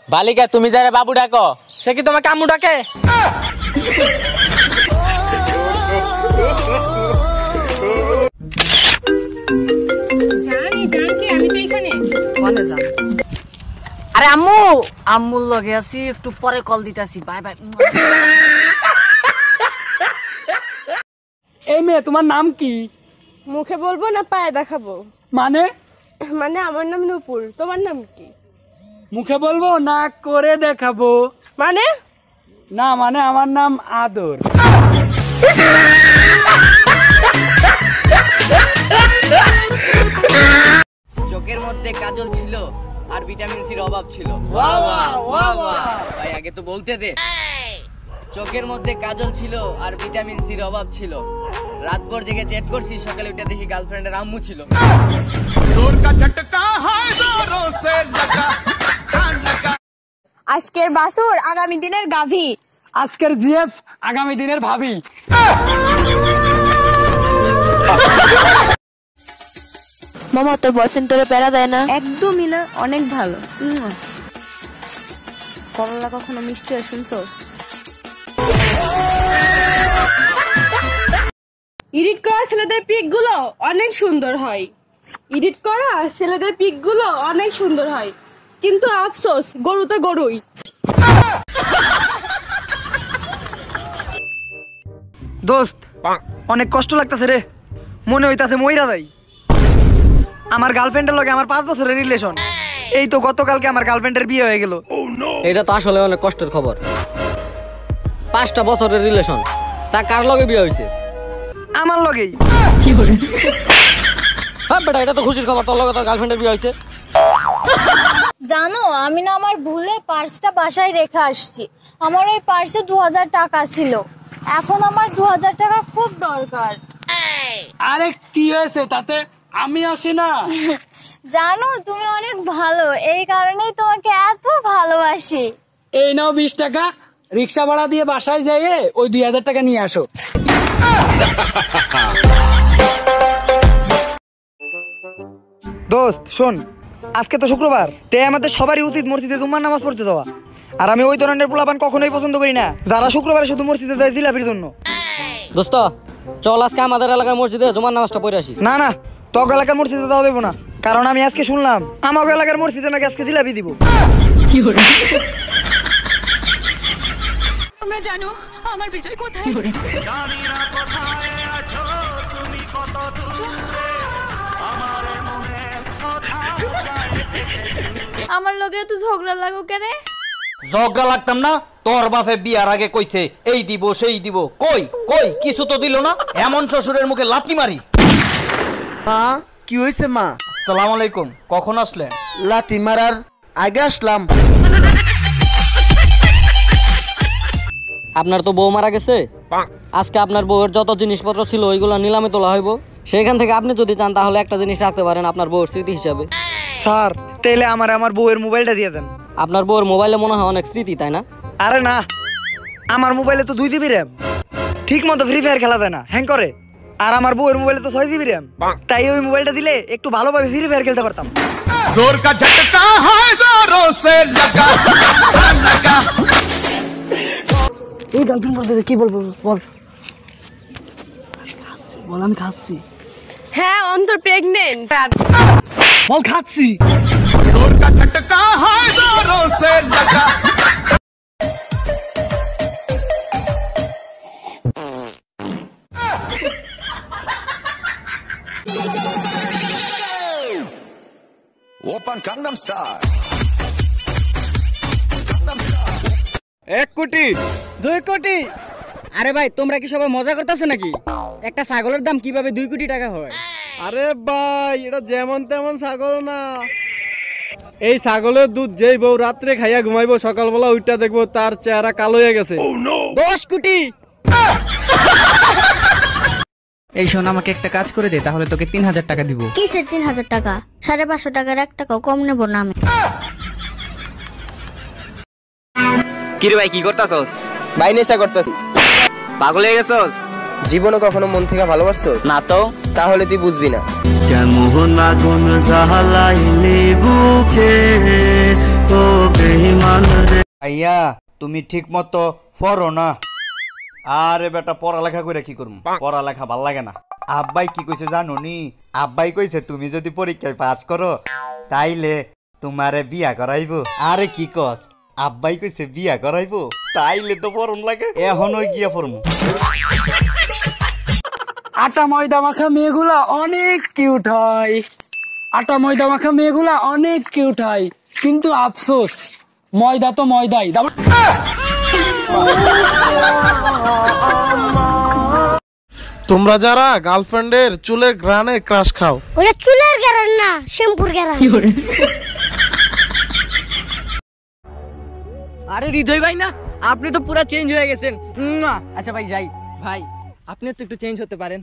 বালিকা তুমি যারে বাবু ডাকো সে কি তোমাকে আম্মু ডাকে? আরে আম্মু, আম্মুর লগে আছি, একটু পরে কল দিতেছি। Bye bye. এই মেয়ে তোমার নাম কি? মুখে বলবো না পায়ে দেখাবো? মানে মানে আমার নাম নূপুর, তোমার নাম কি? মুখে বলবো না করে দেখাবো? মানে না মানে আমার নাম আদর। চোখের মধ্যে কাজল ছিল আর ভিটামিন সির অভাব ছিল। ভাই আগে তো বলতে দে। চোখের মধ্যে কাজল ছিল আর ভিটামিন সির অভাব ছিল। রাতভর জেগে চ্যাট করছি, সকালে উঠে দেখি গার্লফ্রেন্ডের আম্মু ছিল। আজকের বাসুর আগামী দিনের গাভী। আজকের জিএফ আগামী দিনের ভাবি। মামা তোর বয়ফ্রেন্ড তোরে প্যারা দেয় না? একদমই না, অনেক ভালো। করলা কখনো মিষ্টি হয় শুনছস? এডিট করা ছেলেদের পিক গুলো অনেক সুন্দর হয়। এডিট করা ছেলেদের পিক গুলো অনেক সুন্দর হয়, কিন্তু আফসোস গরু তো গরুই। দোস্ত অনেক কষ্ট লাগতেছে রে, মনে হইতাছে মইরা যাই। আমার গার্লফ্রেন্ডের লগে আমার 5 বছরের রিলেশন, এই তো গতকালকে আমার গার্লফ্রেন্ডের বিয়ে হয়ে গেল। এটা তো আসলে অনেক কষ্টের খবর। 5টা বছরের রিলেশন, তা কার লগে বিয়ে হয়েছে? আমার লগেই। হ্যাঁ বেটা, এটা তো খুশির খবর, তোর লগে তোর গার্লফ্রেন্ডের বিয়ে হয়েছে। জানো আমি না আমার ভুলে পার্সটা বাসায় রেখে আসছি। আমার ওই পার্সে 2000 টাকা ছিল, এখন আমার 2000 টাকা খুব দরকার। আরে কি হয়েছে তাতে, আমি আসি না? জানো তুমি অনেক ভালো, এই কারণেই তোমাকে এত ভালোবাসি। এই নাও 20 টাকা, রিক্সা ভাড়া দিয়ে বাসায় যাইয়ে ওই 2000 টাকা নিয়ে আসো। দোস্ত শোন, আজকে তো শুক্রবার, তাই আমাদের সবারই উচিত মসজিদে জুম্মার নামাজ পড়তে যাওয়া। আর আমি ওই ধরনের পোলাপান কখনোই পছন্দ করি না যারা শুক্রবারে শুধু মসজিদে যায় জিলাপির জন্য। দোস্ত চল আজকে আমাদের এলাকার মসজিদে জুমার নামাজটা পড়ে আসি। না না, তক এলাকার মসজিদে যাওয়া দেবো না, কারণ আমি আজকে শুনলাম আমার এলাকার মসজিদে নাকি আজকে জিলাপি দিব। তোমরা জানো আমার বিজয় কোথায়? আমার লগে তো ঝগড়া লাগো কেরে? ঝগড়া লাগতাম না, তোর বাপে বিয়ার আগে কইছে এই দিব সেই দিব, কই কই কিছু তো দিল না। এমন শ্বশুরের মুখে লাথি মারি। মা কি হয়েছে মা? আসসালামু আলাইকুম, কখন আসলেন? লাথি মারার আগে আসলাম। আপনার তো বউ মারা গেছে, আজকে আপনার বউয়ের যত জিনিসপত্র ছিল ওইগুলো নিলামে তোলা হইব। সেখান থেকে আপনি যদি চান তাহলে একটা জিনিস রাখতে পারেন আপনার বউয়ের স্মৃতি হিসাবে। স্যার তাইলে আমার বউয়ের মোবাইলটা দিয়ে দেন। আপনার বউয়ের মোবাইলে মনে হয় অনেক স্মৃতি, তাই না? আরে না, আমার মোবাইলে তো 2 GB র্যাম, ঠিক মতো ফ্রি ফায়ার খেলা যায় না, হ্যাং করে। আর আমার বউয়ের মোবাইলে তো 6 GB র্যাম, তাই ওই মোবাইলটা দিলে একটু ভালোভাবে ফ্রি ফায়ার খেলতে পারতাম। জোর কা ঝটকা হয় জোরোं से लगा लगा। এই গার্লফ্রেন্ড বলতে কি বলবো বল? বল আমি খাচ্ছি। হ্যাঁ অন্তর প্রেগনেন্ট। বল খাচ্ছি। जोर का झटका है जोरों से लगा। Open gangnam style। 1 কোটি 2 কোটি। আরে ভাই তোমরা কি সবাই মজা করতেছো নাকি? একটা ছাগলের দাম কিভাবে 2 কোটি টাকা হয়? আরে ভাই এটা যেমন তেমন ছাগল না, এই ছাগলের দুধ যেই বউ রাত্রে খাইয়া ঘুমাইবো, সকালবেলা উইটা দেখবো তার চেহারা কালো হয়ে গেছে। 10 কোটি। এই শোন, আমাকে একটা কাজ করে দে, তাহলে তোকে 3000 টাকা দিব। কিসের 3000 টাকা? 550 টাকার 1 টাকাও কম নেব না আমি। কিরে ভাই কি করতাছস? ভাই নেশা করতেছি। পাগল হয়ে গেছস? জীবনে কখনো মন থেকে ভালোবাসছো না তো। তাহলে তুই বুঝবি না। কেমন আগুন জ্বালাইলি বুকে ও বেঈমান। ভাইয়া তুমি ঠিক মতো পড়ো না। আরে বেটা পড়ালেখা করে কি করবো, পড়ালেখা ভাল লাগে না। আব্বাই কি কইছে জানো নি? আব্বাই কইছে তুমি যদি পরীক্ষায় পাস করো তাইলে তোমারে বিয়া করাইবো। আরে কি কস, আব্বাই কইছে বিয়া করাইবো, তাইলে তো পড়ন লাগে, এখনই গিয়া পড়মু। আটা ময়দা মাখা মেয়েগুলা অনেক কিউট হয়, আটা ময়দা মাখা মেয়েগুলা অনেক কিউট হয়, কিন্তু আফসোস ময়দা তো ময়দাই। তোমরা যারা গার্লফ্রেন্ডের চুলের গ্রানে ক্রাশ খাও, ওটা চুলের গ্যারান না, শ্যাম্পুর গ্যারান। আরে হৃদয় ভাই না, আপনি তো পুরা চেঞ্জ হয়ে গেছেন। আচ্ছা ভাই যাই। ভাই আপনিও তো একটু চেঞ্জ হতে পারেন।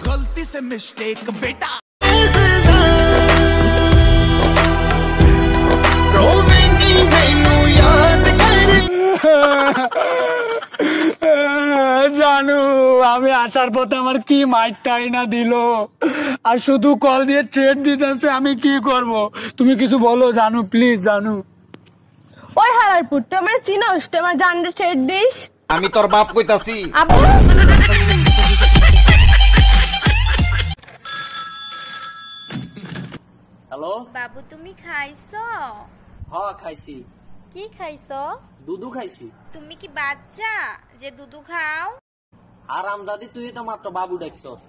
गलती से मिस्टेक बेटा रोवेंगी मैनू याद कर। জানু আমি আসার পথে আমার কি মাইটাই না দিল, আর শুধু কল দিয়ে ট্রেড দিতেছে, আমি কি করব? তুমি কিছু বলো জানু, প্লিজ জানু। ওই হালারপুর, তুই আমার চিনোস? তুই আমার জানলে ট্রেড দিস? আমি তোর বাপ কইতাছি। আব্বু হ্যালো বাবু তুমি খাইছো? হ্যাঁ খাইছি। কি খাইছো? দুধু খাইছি। তুমি কি বাচ্চা যে দুধু খাও? আরামজাদি তুই তো মাত্র বাবু ডাকছস।